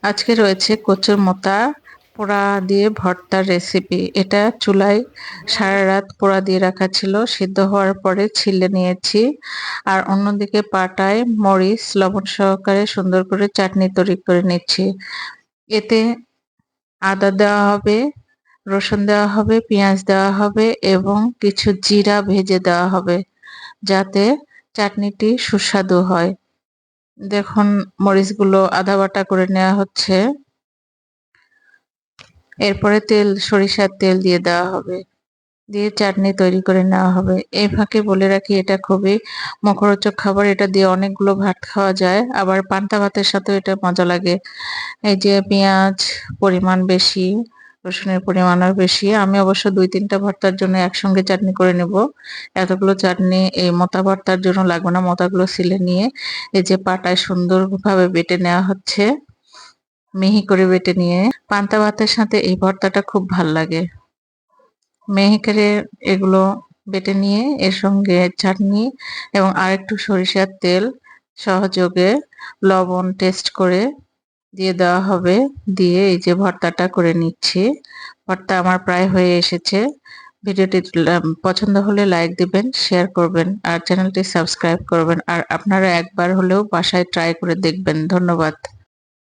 আজকে রয়েছে কচুর মোতা পোড়া দিয়ে ভর্তার রেসিপি। এটা চুলায় সারা রাত পোড়া দিয়ে রাখা ছিল, সিদ্ধ হওয়ার পরে ছিলে নিয়েছি। আর অন্যদিকে পাটায় মরিচ লবণ সহকারে সুন্দর করে চাটনি তৈরি করে নিচ্ছি। এতে আদা দেওয়া হবে, রসুন দেওয়া হবে, পেঁয়াজ দেওয়া হবে এবং কিছু জিরা ভেজে দেওয়া হবে, যাতে চাটনিটি সুস্বাদু হয়। দেখুন, মরিচগুলো আদা বাটা করে নেওয়া হচ্ছে। এরপরে সরিষার তেল দিয়ে দেওয়া হবে, দিয়ে চাটনি তৈরি করে নেওয়া হবে। এই ফাঁকে বলে রাখি, এটা খুবই মুখরোচক খাবার। এটা দিয়ে অনেকগুলো ভাত খাওয়া যায়, আবার পান্তা ভাতের সাথেও এটা মজা লাগে। এই যে পেঁয়াজ পরিমাণ বেশি, রসুনের পরিমাণও বেশি। আমি অবশ্য 2-3টা ভর্তার জন্য একসঙ্গে চাটনি করে নেব। এতগুলো চাটনি এই মোতা ভর্তার জন্য লাগবে না। মোতাগুলো ছিলে নিয়ে এই যে পাটায় সুন্দরভাবে বেটে নেওয়া হচ্ছে, মিহি করে বেটে নিয়ে পান্তা ভাতের সাথে এই ভর্তাটা খুব ভাল লাগে। মিহি করে এগুলো বেটে নিয়ে এর সঙ্গে চাটনি এবং আরেকটু সরিষার তেল সহযোগে লবণ টেস্ট করে দিয়ে দেওয়া হবে। দিয়ে এই যে ভর্তাটা করে নিচ্ছি। ভর্তা আমার প্রায় হয়ে এসেছে। ভিডিওটি পছন্দ হলে লাইক দিবেন, শেয়ার করবেন আর চ্যানেলটি সাবস্ক্রাইব করবেন। আর আপনারা একবার হলেও বাসায় ট্রাই করে দেখবেন। ধন্যবাদ।